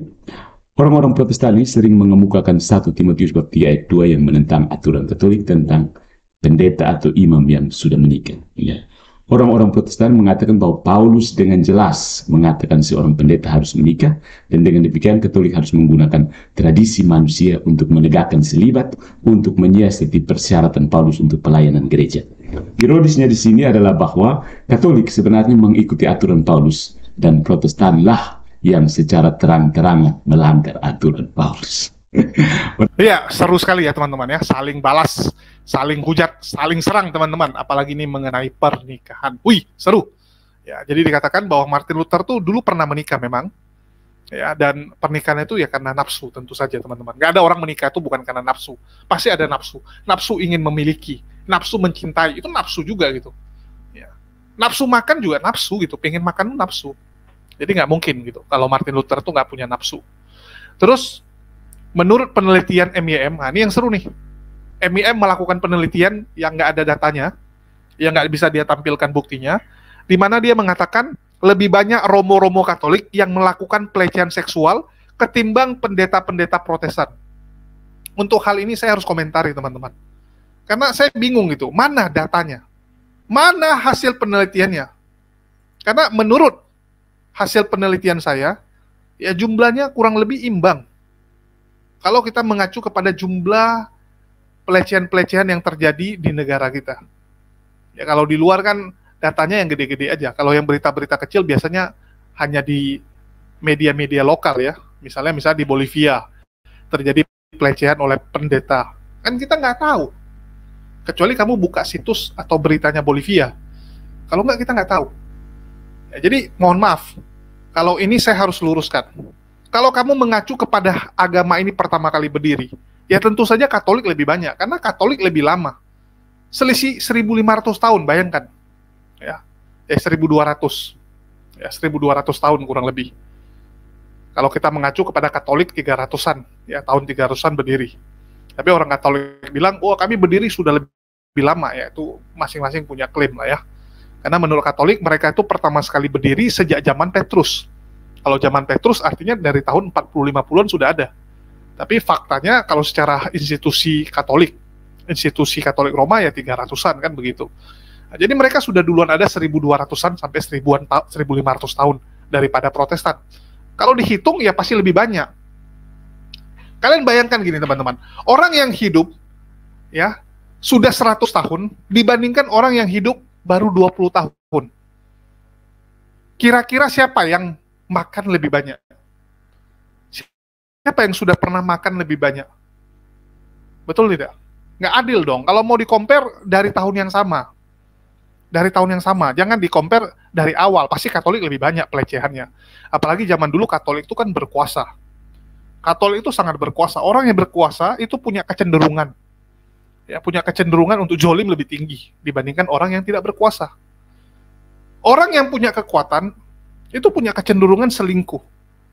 orang-orang Protestan ini sering mengemukakan 1 Timotius bab 3 ayat 2 yang menentang aturan Katolik tentang pendeta atau imam yang sudah menikah. Ya. Orang-orang Protestan mengatakan bahwa Paulus dengan jelas mengatakan seorang pendeta harus menikah, dan dengan demikian Katolik harus menggunakan tradisi manusia untuk menegakkan selibat, untuk menyiasati persyaratan Paulus untuk pelayanan gereja. Ironisnya di sini adalah bahwa Katolik sebenarnya mengikuti aturan Paulus, dan Protestanlah yang secara terang-terangan melanggar aturan Paulus. Iya, seru sekali ya teman-teman ya, saling balas, saling hujat, saling serang teman-teman, apalagi ini mengenai pernikahan. Wih, seru. Ya, jadi dikatakan bahwa Martin Luther tuh dulu pernah menikah memang, Ya, dan pernikahan itu ya karena nafsu, tentu saja teman-teman. Gak ada orang menikah itu bukan karena nafsu. Pasti ada nafsu. Nafsu ingin memiliki, nafsu mencintai, itu nafsu juga gitu. Ya. Nafsu makan juga nafsu gitu, pengen makan nafsu. Jadi nggak mungkin gitu, kalau Martin Luther tuh nggak punya nafsu. Terus, menurut penelitian MIM, nah ini yang seru nih. MIM melakukan penelitian yang nggak ada datanya, yang nggak bisa dia tampilkan buktinya, di mana dia mengatakan lebih banyak romo-romo Katolik yang melakukan pelecehan seksual ketimbang pendeta-pendeta Protestan. Untuk hal ini saya harus komentari teman-teman. Karena saya bingung gitu, mana datanya? Mana hasil penelitiannya? Karena menurut hasil penelitian saya, ya jumlahnya kurang lebih imbang. Kalau kita mengacu kepada jumlah pelecehan-pelecehan yang terjadi di negara kita. Ya kalau di luar kan datanya yang gede-gede aja. Kalau yang berita-berita kecil biasanya hanya di media-media lokal ya. Misalnya di Bolivia terjadi pelecehan oleh pendeta. Kan kita nggak tahu. Kecuali kamu buka situs atau beritanya Bolivia. Kalau nggak, kita nggak tahu. Ya, jadi mohon maaf, kalau ini saya harus luruskan. Kalau kamu mengacu kepada agama ini pertama kali berdiri, ya tentu saja Katolik lebih banyak. Karena Katolik lebih lama. Selisih 1.500 tahun, bayangkan. Ya, 1.200. Ya, 1.200 tahun kurang lebih. Kalau kita mengacu kepada Katolik 300-an, ya tahun 300-an berdiri. Tapi orang Katolik bilang, oh kami berdiri sudah lebih lama, ya itu masing-masing punya klaim lah ya. Karena menurut Katolik mereka itu pertama sekali berdiri sejak zaman Petrus. Kalau zaman Petrus artinya dari tahun 40-50-an sudah ada. Tapi faktanya kalau secara institusi Katolik Roma ya 300-an kan begitu. Nah, jadi mereka sudah duluan ada 1.200-an sampai 1.500 tahun daripada Protestan. Kalau dihitung ya pasti lebih banyak. Kalian bayangkan gini teman-teman, orang yang hidup ya sudah 100 tahun dibandingkan orang yang hidup baru 20 tahun. Kira-kira siapa yang makan lebih banyak? Siapa yang sudah pernah makan lebih banyak? Betul tidak? Nggak adil dong. Kalau mau di-compare dari tahun yang sama. Jangan di-compare dari awal. Pasti Katolik lebih banyak pelecehannya. Apalagi zaman dulu Katolik itu kan berkuasa. Katolik itu sangat berkuasa. Orang yang berkuasa itu punya kecenderungan. Ya, punya kecenderungan untuk zolim lebih tinggi dibandingkan orang yang tidak berkuasa. Orang yang punya kekuatan itu punya kecenderungan selingkuh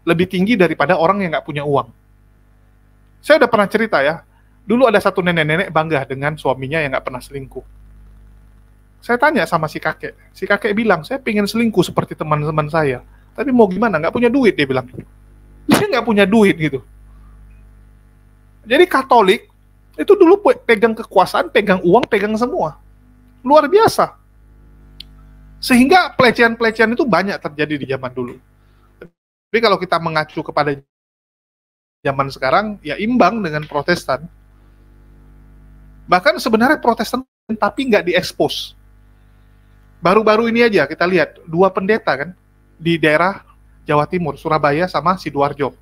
lebih tinggi daripada orang yang nggak punya uang. Saya udah pernah cerita ya, dulu ada satu nenek-nenek bangga dengan suaminya yang nggak pernah selingkuh. Saya tanya sama si kakek bilang, saya pengen selingkuh seperti teman-teman saya, tapi mau gimana, nggak punya duit, dia bilang. Dia nggak punya duit gitu. Jadi Katolik itu dulu pegang kekuasaan, pegang uang, pegang semua. Luar biasa. Sehingga pelecehan-pelecehan itu banyak terjadi di zaman dulu. Tapi kalau kita mengacu kepada zaman sekarang, ya imbang dengan Protestan. Bahkan sebenarnya Protestan tapi nggak diekspos. Baru-baru ini aja kita lihat, 2 pendeta kan, di daerah Jawa Timur, Surabaya sama Sidoarjo.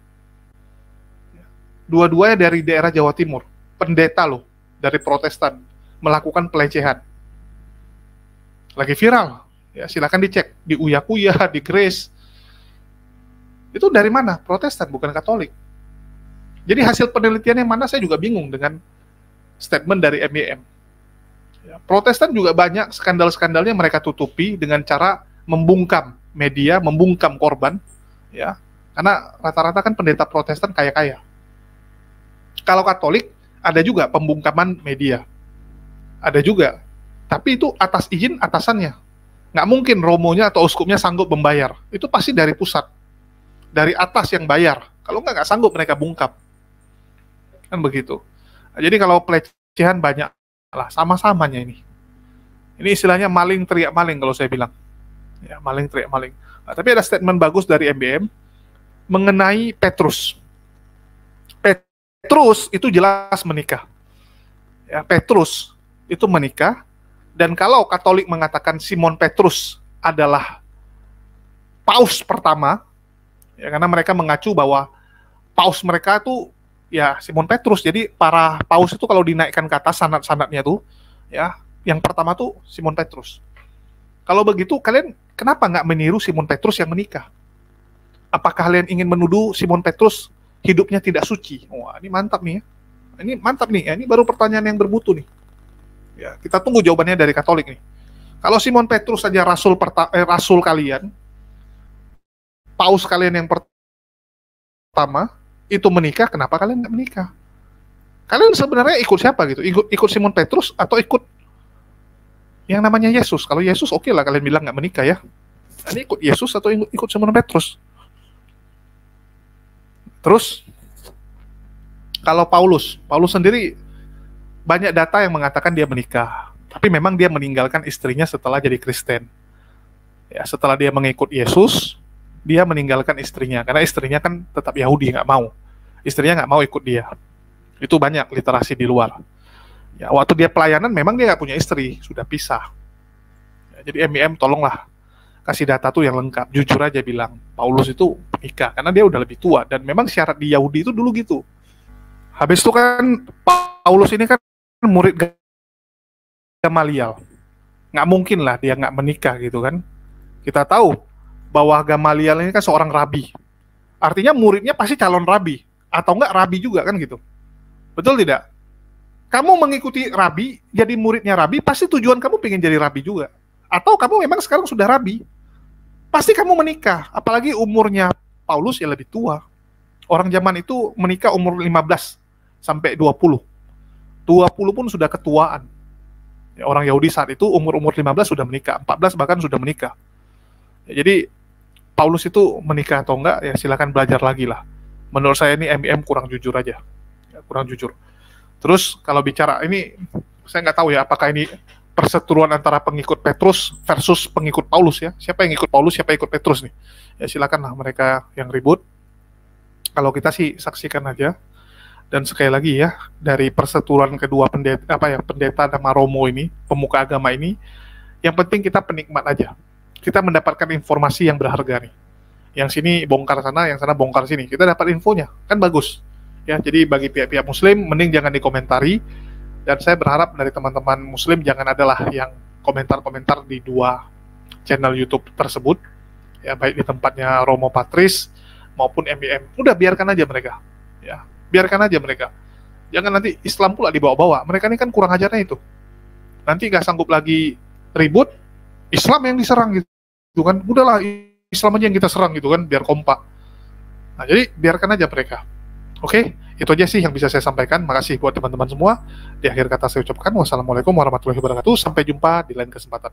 Dua-duanya dari daerah Jawa Timur. Pendeta loh, dari Protestan, melakukan pelecehan. Lagi viral. Ya, silakan dicek di Uyakuya, di Grace. Itu dari mana? Protestan, bukan Katolik. Jadi hasil penelitiannya mana saya juga bingung dengan statement dari MIM. Ya, Protestan juga banyak skandal-skandalnya mereka tutupi dengan cara membungkam media, membungkam korban, ya. Karena rata-rata kan pendeta Protestan kaya-kaya. Kalau Katolik ada juga pembungkaman media. Ada juga. Tapi itu atas izin atasannya. Nggak mungkin romonya atau uskupnya sanggup membayar. Itu pasti dari pusat. Dari atas yang bayar. Kalau nggak sanggup mereka bungkam. Kan begitu. Nah, jadi kalau pelecehan banyak lah, sama-samanya ini. Ini istilahnya maling teriak maling kalau saya bilang. Ya, maling teriak maling. Nah, tapi ada statement bagus dari MBM mengenai Petrus. Petrus itu jelas menikah. Ya, Petrus itu menikah. Dan kalau Katolik mengatakan Simon Petrus adalah paus pertama, ya karena mereka mengacu bahwa paus mereka itu ya Simon Petrus. Jadi para paus itu kalau dinaikkan ke atas sanad-sanadnya tuh, ya yang pertama tuh Simon Petrus. Kalau begitu kalian kenapa nggak meniru Simon Petrus yang menikah? Apa kalian ingin menuduh Simon Petrus hidupnya tidak suci? Wah, ini mantap nih ya. Ini mantap nih ya. Ini baru pertanyaan yang bermutu nih. Ya, kita tunggu jawabannya dari Katolik nih. Kalau Simon Petrus saja rasul kalian, paus kalian yang pertama itu menikah, kenapa kalian nggak menikah? Kalian sebenarnya ikut siapa gitu? Ikut Simon Petrus atau ikut yang namanya Yesus? Kalau Yesus oke lah kalian bilang nggak menikah ya. Ini ikut Yesus atau ikut Simon Petrus? Terus kalau Paulus sendiri banyak data yang mengatakan dia menikah, tapi memang dia meninggalkan istrinya setelah jadi Kristen. Ya, setelah dia mengikut Yesus, dia meninggalkan istrinya karena istrinya kan tetap Yahudi, nggak mau. Istrinya nggak mau ikut dia. Itu banyak literasi di luar. Ya, waktu dia pelayanan memang dia nggak punya istri, sudah pisah. Ya, jadi MIM tolonglah kasih data tuh yang lengkap. Jujur aja bilang Paulus itu nikah karena dia udah lebih tua dan memang syarat di Yahudi itu dulu gitu. Habis itu kan Paulus ini kan murid Gamaliel. Nggak mungkin lah dia nggak menikah gitu kan. Kita tahu bahwa Gamaliel ini kan seorang rabi. Artinya muridnya pasti calon rabi. Atau nggak rabi juga kan gitu. Betul tidak? Kamu mengikuti rabi, jadi muridnya rabi, pasti tujuan kamu pengen jadi rabi juga. Atau kamu memang sekarang sudah rabi. Pasti kamu menikah. Apalagi umurnya Paulus ya lebih tua. Orang zaman itu menikah umur 15 sampai 20. 20 pun sudah ketuaan. Ya, orang Yahudi saat itu umur-umur 15 sudah menikah, 14 bahkan sudah menikah. Ya, jadi Paulus itu menikah atau enggak, ya silakan belajar lagi lah. Menurut saya ini MIM kurang jujur aja. Ya, kurang jujur. Terus kalau bicara ini, saya nggak tahu ya apakah ini perseteruan antara pengikut Petrus versus pengikut Paulus ya. Siapa yang ikut Paulus, siapa yang ikut Petrus nih. Ya silakanlah mereka yang ribut. Kalau kita sih saksikan aja. Dan sekali lagi ya, dari perseturuan kedua pendeta nama Romo ini, pemuka agama ini, yang penting kita penikmat aja. Kita mendapatkan informasi yang berharga nih. Yang sini bongkar sana, yang sana bongkar sini. Kita dapat infonya, kan bagus. Ya, jadi bagi pihak-pihak Muslim, mending jangan dikomentari. Dan saya berharap dari teman-teman Muslim jangan adalah yang komentar-komentar di dua channel YouTube tersebut. Ya, baik di tempatnya Romo Patris maupun MIM. Udah biarkan aja mereka. Ya. Biarkan aja mereka. Jangan nanti Islam pula dibawa-bawa. Mereka ini kan kurang ajarnya itu. Nanti nggak sanggup lagi ribut, Islam yang diserang gitu kan. Udahlah Islam aja yang kita serang gitu kan, biar kompak. Nah, jadi biarkan aja mereka. Oke, itu aja sih yang bisa saya sampaikan. Makasih buat teman-teman semua. Di akhir kata saya ucapkan wassalamualaikum warahmatullahi wabarakatuh. Sampai jumpa di lain kesempatan.